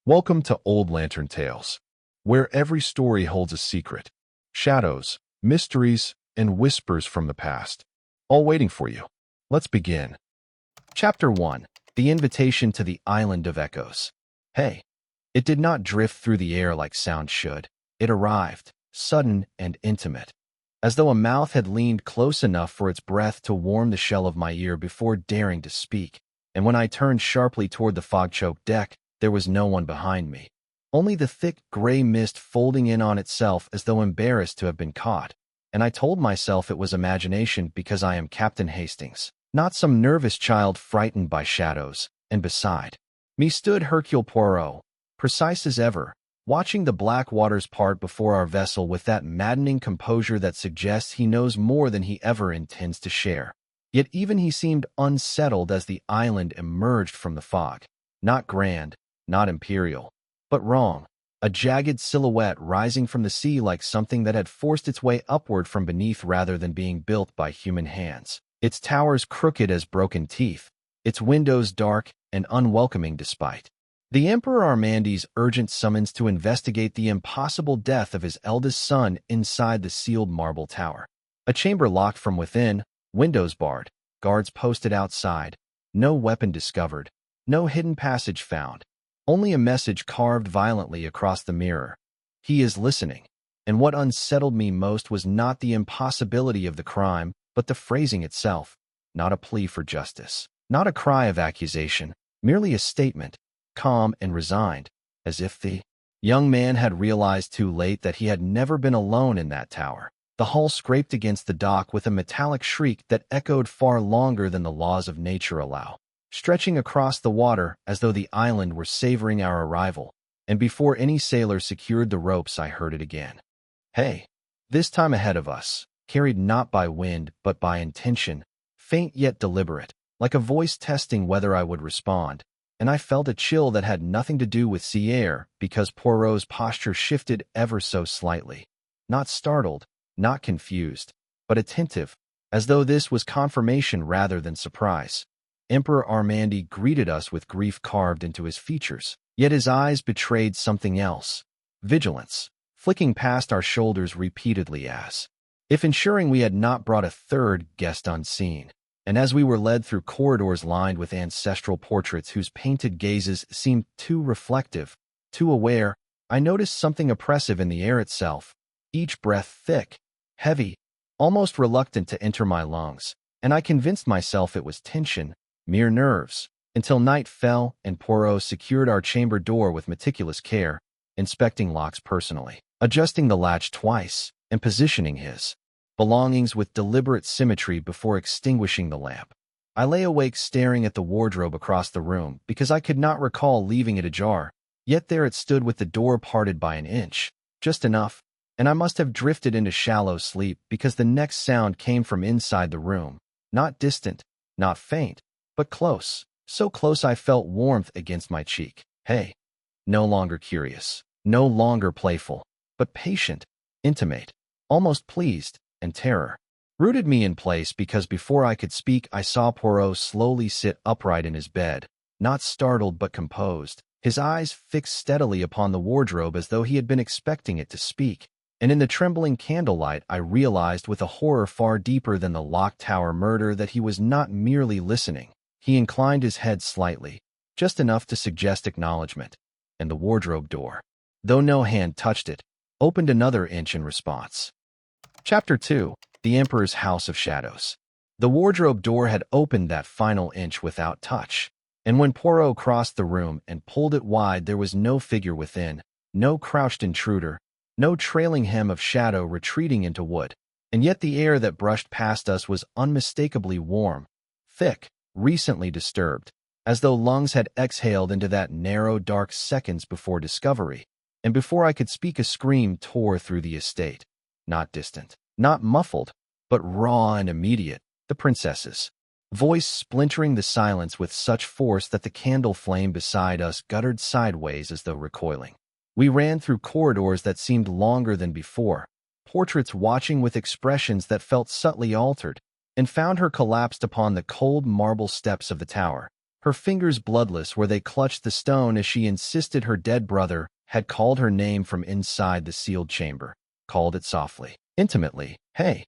Welcome to Old Lantern Tales, where every story holds a secret, shadows, mysteries, and whispers from the past, all waiting for you. Let's begin. Chapter 1. The Invitation to the Island of Echoes. Hey, it did not drift through the air like sound should. It arrived, sudden and intimate, as though a mouth had leaned close enough for its breath to warm the shell of my ear before daring to speak. And when I turned sharply toward the fog-choked deck, there was no one behind me. Only the thick gray mist folding in on itself as though embarrassed to have been caught. And I told myself it was imagination because I am Captain Hastings, not some nervous child frightened by shadows. And beside me stood Hercule Poirot, precise as ever, watching the black waters part before our vessel with that maddening composure that suggests he knows more than he ever intends to share. Yet even he seemed unsettled as the island emerged from the fog. Not grand, not imperial, but wrong, a jagged silhouette rising from the sea like something that had forced its way upward from beneath rather than being built by human hands. Its towers crooked as broken teeth, its windows dark and unwelcoming despite the Emperor Armandi's urgent summons to investigate the impossible death of his eldest son inside the sealed marble tower. A chamber locked from within, windows barred, guards posted outside, no weapon discovered, no hidden passage found. Only a message carved violently across the mirror. He is listening. And what unsettled me most was not the impossibility of the crime, but the phrasing itself. Not a plea for justice. Not a cry of accusation. Merely a statement, calm and resigned, as if the young man had realized too late that he had never been alone in that tower. The hull scraped against the dock with a metallic shriek that echoed far longer than the laws of nature allow, stretching across the water as though the island were savoring our arrival, and before any sailor secured the ropes I heard it again. Hey, this time ahead of us, carried not by wind but by intention, faint yet deliberate, like a voice testing whether I would respond, and I felt a chill that had nothing to do with sea air because Poirot's posture shifted ever so slightly. Not startled, not confused, but attentive, as though this was confirmation rather than surprise. Emperor Armandi greeted us with grief carved into his features, yet his eyes betrayed something else, vigilance, flicking past our shoulders repeatedly as if ensuring we had not brought a third guest unseen. And as we were led through corridors lined with ancestral portraits whose painted gazes seemed too reflective, too aware, I noticed something oppressive in the air itself, each breath thick, heavy, almost reluctant to enter my lungs, and I convinced myself it was tension, mere nerves, until night fell and Poirot secured our chamber door with meticulous care, inspecting locks personally, adjusting the latch twice, and positioning his belongings with deliberate symmetry before extinguishing the lamp. I lay awake staring at the wardrobe across the room because I could not recall leaving it ajar, yet there it stood with the door parted by an inch, just enough, and I must have drifted into shallow sleep because the next sound came from inside the room, not distant, not faint, but close, so close I felt warmth against my cheek. Hey, no longer curious, no longer playful, but patient, intimate, almost pleased, and terror rooted me in place because before I could speak I saw Poirot slowly sit upright in his bed, not startled but composed, his eyes fixed steadily upon the wardrobe as though he had been expecting it to speak. And in the trembling candlelight I realized with a horror far deeper than the locked tower murder that he was not merely listening. He inclined his head slightly, just enough to suggest acknowledgement, and the wardrobe door, though no hand touched it, opened another inch in response. Chapter 2. The Emperor's House of Shadows. The wardrobe door had opened that final inch without touch, and when Poirot crossed the room and pulled it wide there was no figure within, no crouched intruder, no trailing hem of shadow retreating into wood, and yet the air that brushed past us was unmistakably warm, thick, recently disturbed, as though lungs had exhaled into that narrow, dark seconds before discovery, and before I could speak a scream tore through the estate. Not distant, not muffled, but raw and immediate, the princess's voice splintering the silence with such force that the candle flame beside us guttered sideways as though recoiling. We ran through corridors that seemed longer than before, portraits watching with expressions that felt subtly altered, and found her collapsed upon the cold marble steps of the tower, her fingers bloodless where they clutched the stone as she insisted her dead brother had called her name from inside the sealed chamber, called it softly, intimately, "Hey."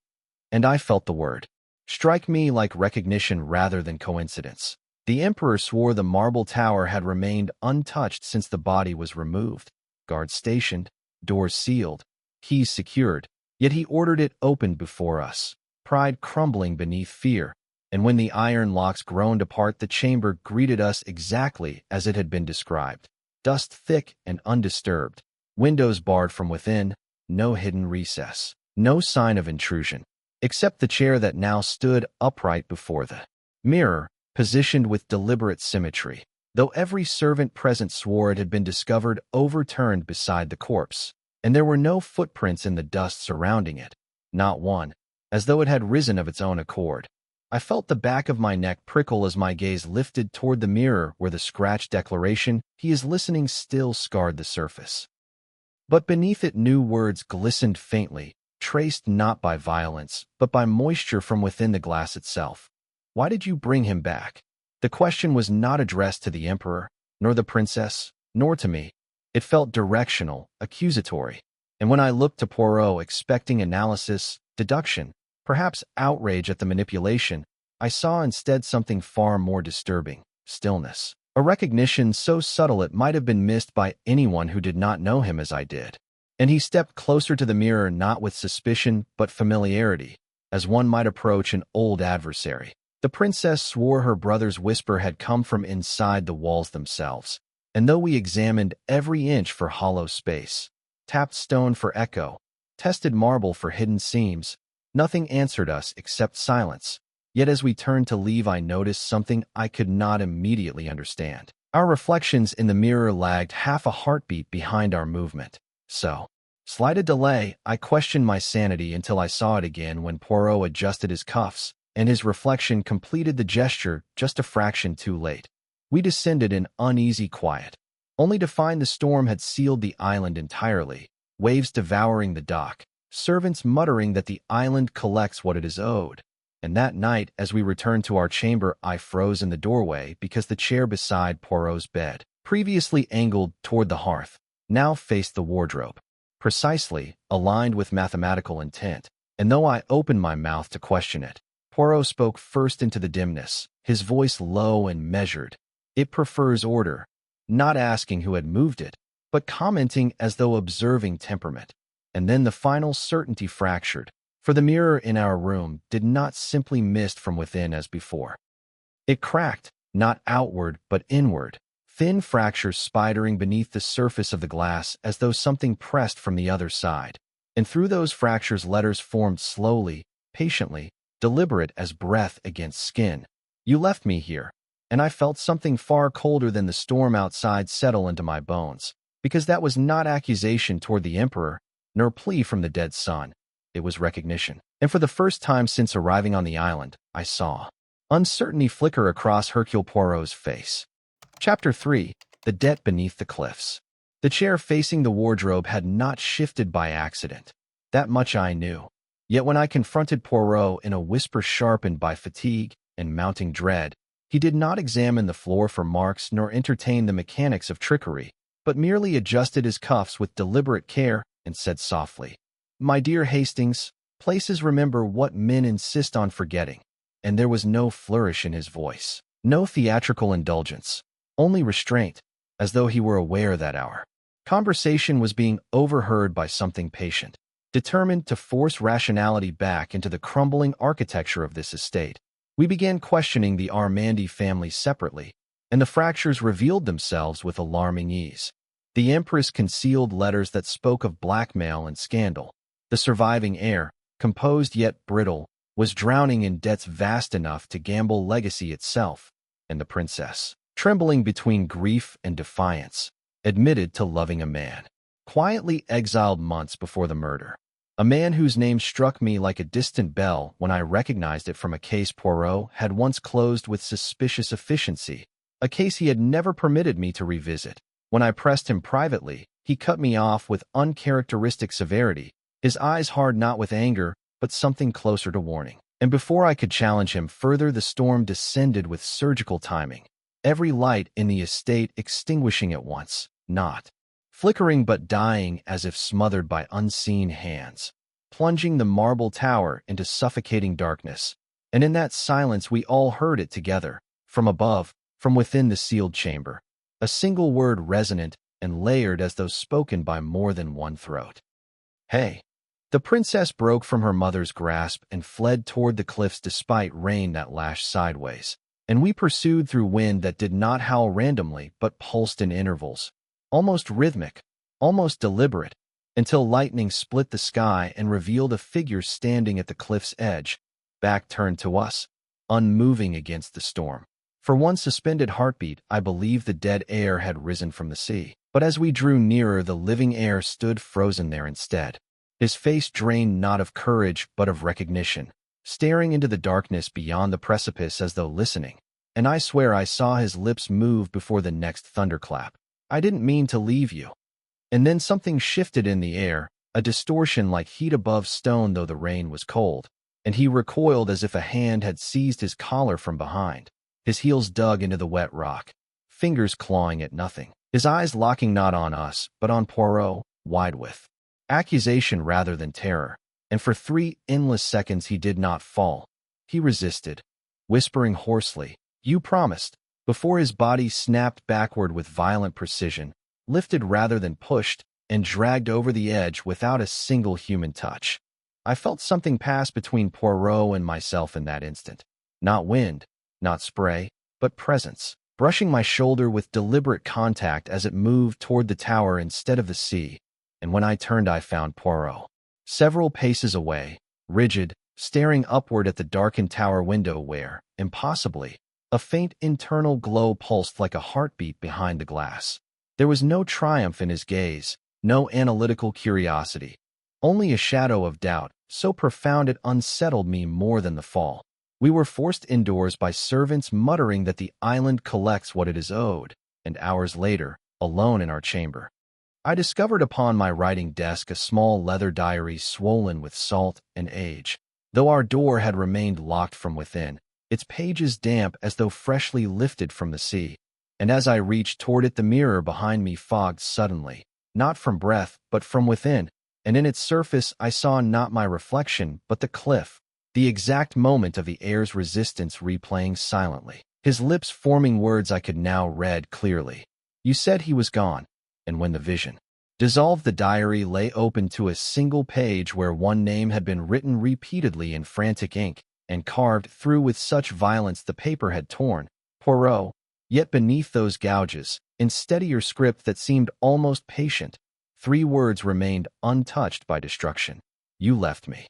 And I felt the word strike me like recognition rather than coincidence. The Emperor swore the marble tower had remained untouched since the body was removed. Guards stationed, doors sealed, keys secured, yet he ordered it opened before us, pride crumbling beneath fear. And when the iron locks groaned apart, the chamber greeted us exactly as it had been described. Dust thick and undisturbed, windows barred from within, no hidden recess, no sign of intrusion, except the chair that now stood upright before the mirror, positioned with deliberate symmetry, though every servant present swore it had been discovered overturned beside the corpse, and there were no footprints in the dust surrounding it, not one, as though it had risen of its own accord. I felt the back of my neck prickle as my gaze lifted toward the mirror where the scratched declaration, "He is listening," still scarred the surface. But beneath it new words glistened faintly, traced not by violence, but by moisture from within the glass itself. "Why did you bring him back?" The question was not addressed to the Emperor, nor the princess, nor to me. It felt directional, accusatory. And when I looked to Poirot expecting analysis, deduction, perhaps outrage at the manipulation, I saw instead something far more disturbing: stillness. A recognition so subtle it might have been missed by anyone who did not know him as I did. And he stepped closer to the mirror not with suspicion but familiarity, as one might approach an old adversary. The princess swore her brother's whisper had come from inside the walls themselves, and though we examined every inch for hollow space, tapped stone for echo, tested marble for hidden seams, nothing answered us except silence. Yet as we turned to leave, I noticed something I could not immediately understand. Our reflections in the mirror lagged half a heartbeat behind our movement. So, slight a delay, I questioned my sanity until I saw it again when Poirot adjusted his cuffs, and his reflection completed the gesture just a fraction too late. We descended in uneasy quiet, only to find the storm had sealed the island entirely, waves devouring the dock, servants muttering that the island collects what it is owed. And that night, as we returned to our chamber, I froze in the doorway because the chair beside Poirot's bed, previously angled toward the hearth, now faced the wardrobe, precisely aligned with mathematical intent. And though I opened my mouth to question it, Poirot spoke first into the dimness, his voice low and measured. "It prefers order," not asking who had moved it, but commenting as though observing temperament. And then the final certainty fractured, for the mirror in our room did not simply mist from within as before. It cracked, not outward but inward, thin fractures spidering beneath the surface of the glass as though something pressed from the other side. And through those fractures letters formed slowly, patiently, deliberate as breath against skin. "You left me here," and I felt something far colder than the storm outside settle into my bones, because that was not accusation toward the Emperor, nor plea from the dead son. It was recognition. And for the first time since arriving on the island, I saw uncertainty flicker across Hercule Poirot's face. Chapter 3. The Debt Beneath the Cliffs. The chair facing the wardrobe had not shifted by accident. That much I knew. Yet when I confronted Poirot in a whisper sharpened by fatigue and mounting dread, he did not examine the floor for marks nor entertain the mechanics of trickery, but merely adjusted his cuffs with deliberate care and said softly, "My dear Hastings, places remember what men insist on forgetting." And there was no flourish in his voice, no theatrical indulgence, only restraint, as though he were aware that our conversation was being overheard by something patient, determined to force rationality back into the crumbling architecture of this estate. We began questioning the Armandi family separately, and the fractures revealed themselves with alarming ease. The Empress concealed letters that spoke of blackmail and scandal. The surviving heir, composed yet brittle, was drowning in debts vast enough to gamble legacy itself. And the princess, trembling between grief and defiance, admitted to loving a man, quietly exiled months before the murder. A man whose name struck me like a distant bell when I recognized it from a case Poirot had once closed with suspicious efficiency, a case he had never permitted me to revisit. When I pressed him privately, he cut me off with uncharacteristic severity, his eyes hard not with anger, but something closer to warning. And before I could challenge him further, the storm descended with surgical timing. every light in the estate extinguishing at once, not flickering but dying as if smothered by unseen hands, plunging the marble tower into suffocating darkness. And in that silence we all heard it together, from above, from within the sealed chamber, a single word resonant and layered as though spoken by more than one throat. "Hey!" The princess broke from her mother's grasp and fled toward the cliffs despite rain that lashed sideways, and we pursued through wind that did not howl randomly but pulsed in intervals, almost rhythmic, almost deliberate, until lightning split the sky and revealed a figure standing at the cliff's edge, back turned to us, unmoving against the storm. For one suspended heartbeat, I believed the dead heir had risen from the sea. But as we drew nearer, the living heir stood frozen there instead, his face drained not of courage but of recognition, staring into the darkness beyond the precipice as though listening. And I swear I saw his lips move before the next thunderclap. "I didn't mean to leave you." And then something shifted in the air, a distortion like heat above stone though the rain was cold, and he recoiled as if a hand had seized his collar from behind. His heels dug into the wet rock, fingers clawing at nothing, his eyes locking not on us, but on Poirot, wide with accusation rather than terror. And for 3 endless seconds he did not fall. He resisted, whispering hoarsely, "You promised," before his body snapped backward with violent precision, lifted rather than pushed, and dragged over the edge without a single human touch. I felt something pass between Poirot and myself in that instant. Not wind, not spray, but presence, brushing my shoulder with deliberate contact as it moved toward the tower instead of the sea. And when I turned, I found Poirot, several paces away, rigid, staring upward at the darkened tower window where, impossibly, a faint internal glow pulsed like a heartbeat behind the glass. There was no triumph in his gaze, no analytical curiosity, only a shadow of doubt, so profound it unsettled me more than the fall. We were forced indoors by servants muttering that the island collects what it is owed, and hours later, alone in our chamber, I discovered upon my writing desk a small leather diary swollen with salt and age. Though our door had remained locked from within, its pages damp as though freshly lifted from the sea. And as I reached toward it, the mirror behind me fogged suddenly, not from breath, but from within, and in its surface I saw not my reflection, but the cliff, the exact moment of the heir's resistance replaying silently, his lips forming words I could now read clearly. "You said he was gone." And when the vision dissolved, the diary lay open to a single page where one name had been written repeatedly in frantic ink, and carved through with such violence the paper had torn. Poirot. Yet beneath those gouges, in steadier script that seemed almost patient, 3 words remained untouched by destruction. "You left me."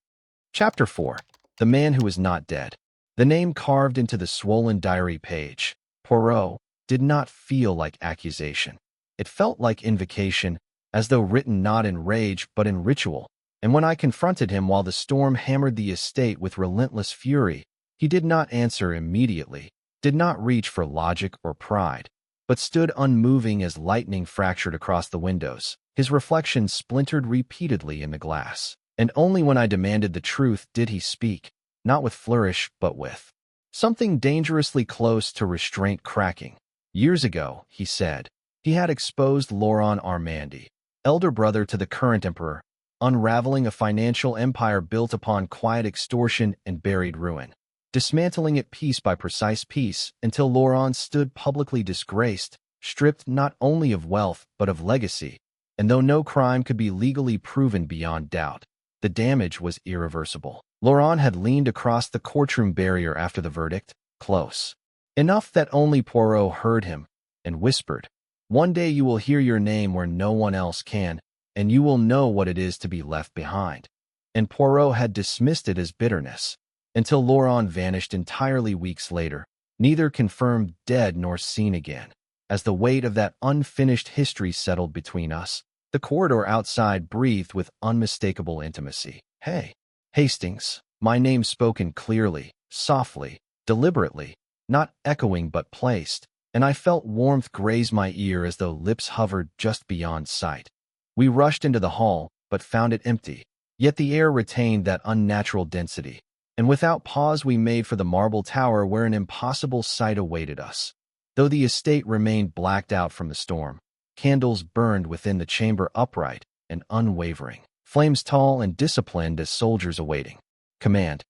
Chapter 4. The Man Who Was Not Dead. The name carved into the swollen diary page, Poirot, did not feel like accusation. It felt like invocation, as though written not in rage but in ritual. And when I confronted him while the storm hammered the estate with relentless fury, he did not answer immediately, did not reach for logic or pride, but stood unmoving as lightning fractured across the windows, his reflection splintered repeatedly in the glass. And only when I demanded the truth did he speak, not with flourish but with something dangerously close to restraint cracking. "Years ago," he said, "he had exposed Laurent Armandi, elder brother to the current emperor, unraveling a financial empire built upon quiet extortion and buried ruin, dismantling it piece by precise piece until Laurent stood publicly disgraced, stripped not only of wealth but of legacy. And though no crime could be legally proven beyond doubt, the damage was irreversible. Laurent had leaned across the courtroom barrier after the verdict, close enough that only Poirot heard him, and whispered, 'One day you will hear your name where no one else can, and you will know what it is to be left behind.' And Poirot had dismissed it as bitterness, until Laurent vanished entirely weeks later, neither confirmed dead nor seen again. As the weight of that unfinished history settled between us, the corridor outside breathed with unmistakable intimacy. "Hey, Hastings," my name spoken clearly, softly, deliberately, not echoing but placed, and I felt warmth graze my ear as though lips hovered just beyond sight. We rushed into the hall, but found it empty. Yet the air retained that unnatural density, and without pause we made for the marble tower where an impossible sight awaited us. Though the estate remained blacked out from the storm, candles burned within the chamber upright and unwavering, flames tall and disciplined as soldiers awaiting command,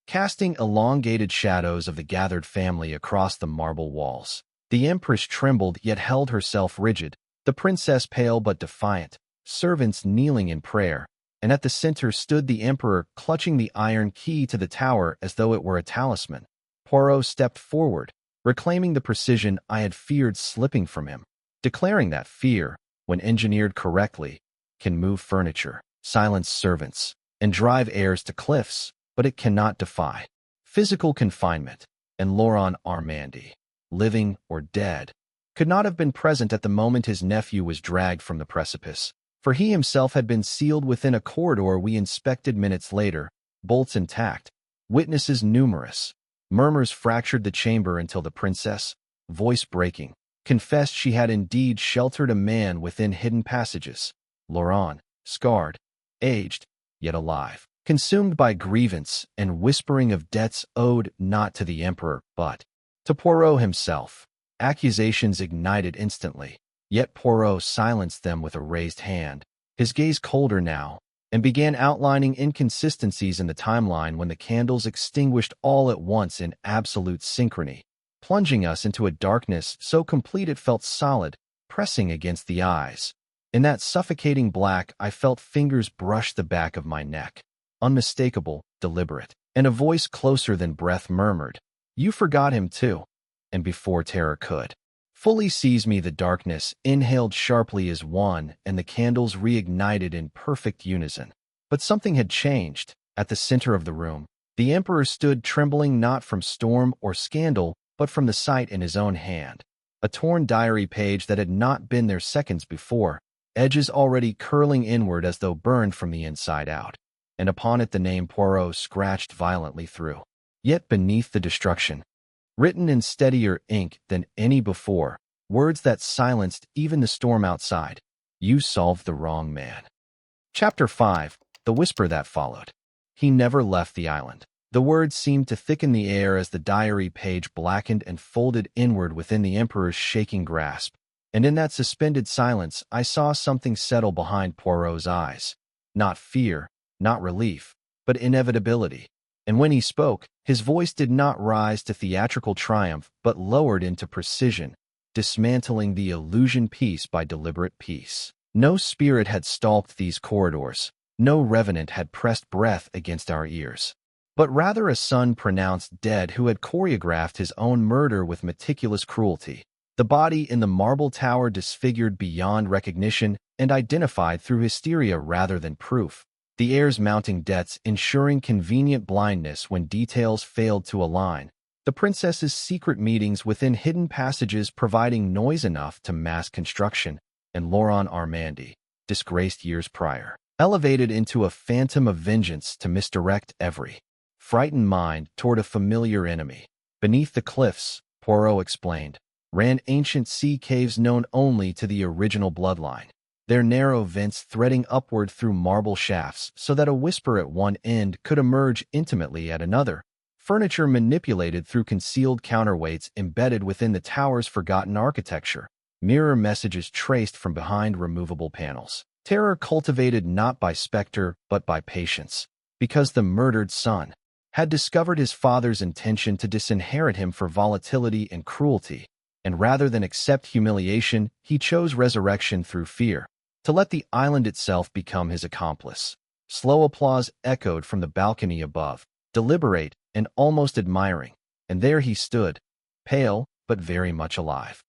casting elongated shadows of the gathered family across the marble walls. The empress trembled yet held herself rigid, the princess pale but defiant, servants kneeling in prayer, and at the center stood the emperor clutching the iron key to the tower as though it were a talisman. Poirot stepped forward, reclaiming the precision I had feared slipping from him, declaring that fear, when engineered correctly, can move furniture, silence servants, and drive heirs to cliffs, but it cannot defy physical confinement. And Laurent Armandi, living or dead, could not have been present at the moment his nephew was dragged from the precipice, for he himself had been sealed within a corridor we inspected minutes later, bolts intact, witnesses numerous. Murmurs fractured the chamber until the princess, voice breaking, confessed she had indeed sheltered a man within hidden passages. Laurent, scarred, aged, yet alive, consumed by grievance and whispering of debts owed not to the emperor but to Poirot himself. Accusations ignited instantly, yet Poirot silenced them with a raised hand, his gaze colder now, and began outlining inconsistencies in the timeline when the candles extinguished all at once in absolute synchrony, plunging us into a darkness so complete it felt solid, pressing against the eyes. In that suffocating black, I felt fingers brush the back of my neck, unmistakable, deliberate, and a voice closer than breath murmured, "You forgot him too." And before terror could fully seize me, the darkness inhaled sharply as one, and the candles reignited in perfect unison. But something had changed. At the center of the room, the emperor stood trembling not from storm or scandal, but from the sight in his own hand. A torn diary page that had not been there seconds before, edges already curling inward as though burned from the inside out. And upon it the name Poirot scratched violently through. Yet beneath the destruction, written in steadier ink than any before, words that silenced even the storm outside, "You solved the wrong man." Chapter 5. The Whisper That Followed. He never left the island. The words seemed to thicken the air as the diary page blackened and folded inward within the emperor's shaking grasp. And in that suspended silence, I saw something settle behind Poirot's eyes. Not fear, not relief, but inevitability. And when he spoke, his voice did not rise to theatrical triumph, but lowered into precision, dismantling the illusion piece by deliberate piece. No spirit had stalked these corridors, no revenant had pressed breath against our ears, but rather a son pronounced dead who had choreographed his own murder with meticulous cruelty. The body in the marble tower disfigured beyond recognition and identified through hysteria rather than proof. The heirs mounting debts ensuring convenient blindness when details failed to align. The princess's secret meetings within hidden passages providing noise enough to mask construction. And Laurent Armandi, disgraced years prior, elevated into a phantom of vengeance to misdirect every frightened mind toward a familiar enemy. Beneath the cliffs, Poirot explained, ran ancient sea caves known only to the original bloodline, their narrow vents threading upward through marble shafts so that a whisper at one end could emerge intimately at another. Furniture manipulated through concealed counterweights embedded within the tower's forgotten architecture. Mirror messages traced from behind removable panels. Terror cultivated not by specter but by patience, because the murdered son had discovered his father's intention to disinherit him for volatility and cruelty, and rather than accept humiliation, he chose resurrection through fear, to let the island itself become his accomplice. Slow applause echoed from the balcony above, deliberate and almost admiring, and there he stood, pale but very much alive.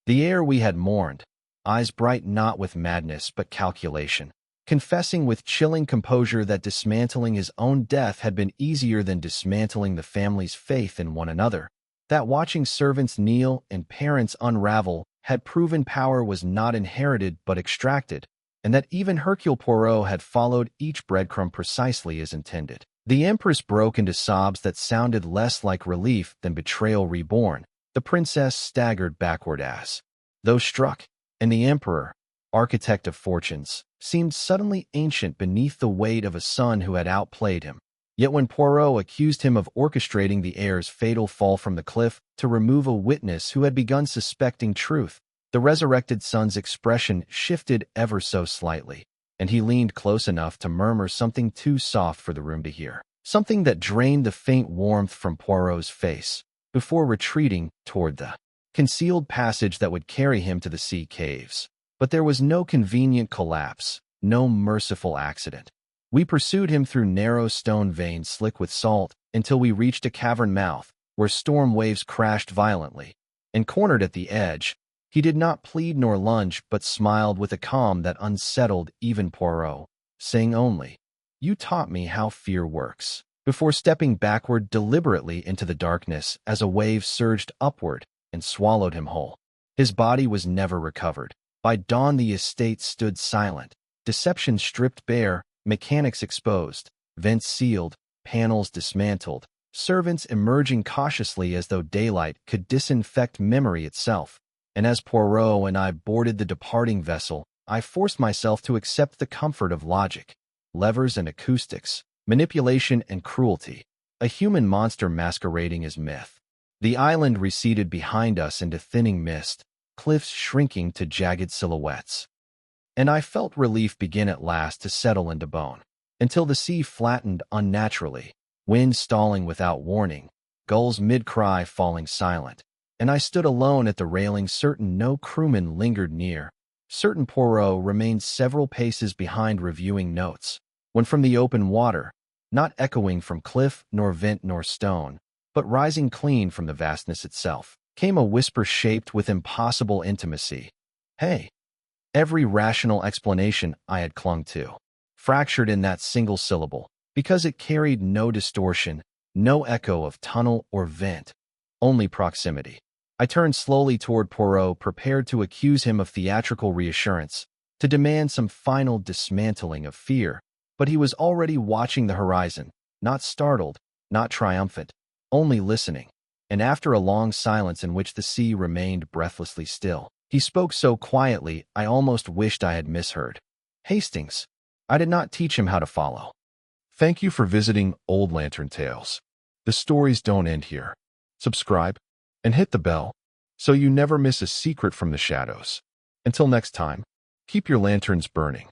The heir we had mourned, eyes bright not with madness but calculation, confessing with chilling composure that dismantling his own death had been easier than dismantling the family's faith in one another, that watching servants kneel and parents unravel had proven power was not inherited but extracted, and that even Hercule Poirot had followed each breadcrumb precisely as intended. The empress broke into sobs that sounded less like relief than betrayal reborn. The princess staggered backward as though struck, and the emperor, architect of fortunes, seemed suddenly ancient beneath the weight of a son who had outplayed him. Yet when Poirot accused him of orchestrating the heir's fatal fall from the cliff to remove a witness who had begun suspecting truth, the resurrected son's expression shifted ever so slightly, and he leaned close enough to murmur something too soft for the room to hear, something that drained the faint warmth from Poirot's face, before retreating toward the concealed passage that would carry him to the sea caves. But there was no convenient collapse, no merciful accident. We pursued him through narrow stone veins slick with salt until we reached a cavern mouth where storm waves crashed violently. And cornered at the edge, he did not plead nor lunge but smiled with a calm that unsettled even Poirot, saying only, "You taught me how fear works," before stepping backward deliberately into the darkness as a wave surged upward and swallowed him whole. His body was never recovered. By dawn the estate stood silent, deception stripped bare, mechanics exposed, vents sealed, panels dismantled, servants emerging cautiously as though daylight could disinfect memory itself. And as Poirot and I boarded the departing vessel, I forced myself to accept the comfort of logic, levers and acoustics, manipulation and cruelty, a human monster masquerading as myth. The island receded behind us into thinning mist, cliffs shrinking to jagged silhouettes. And I felt relief begin at last to settle into bone, until the sea flattened unnaturally, wind stalling without warning, gulls mid-cry falling silent, and I stood alone at the railing, certain no crewman lingered near, certain Poirot remained several paces behind reviewing notes, when from the open water, not echoing from cliff nor vent nor stone, but rising clean from the vastness itself, came a whisper shaped with impossible intimacy. "Hey." Every rational explanation I had clung to, fractured in that single syllable, because it carried no distortion, no echo of tunnel or vent, only proximity. I turned slowly toward Poirot, prepared to accuse him of theatrical reassurance, to demand some final dismantling of fear, but he was already watching the horizon, not startled, not triumphant, only listening. And after a long silence in which the sea remained breathlessly still, he spoke so quietly I almost wished I had misheard. "Hastings, I did not teach him how to follow." Thank you for visiting Old Lantern Tales. The stories don't end here. Subscribe and hit the bell so you never miss a secret from the shadows. Until next time, keep your lanterns burning.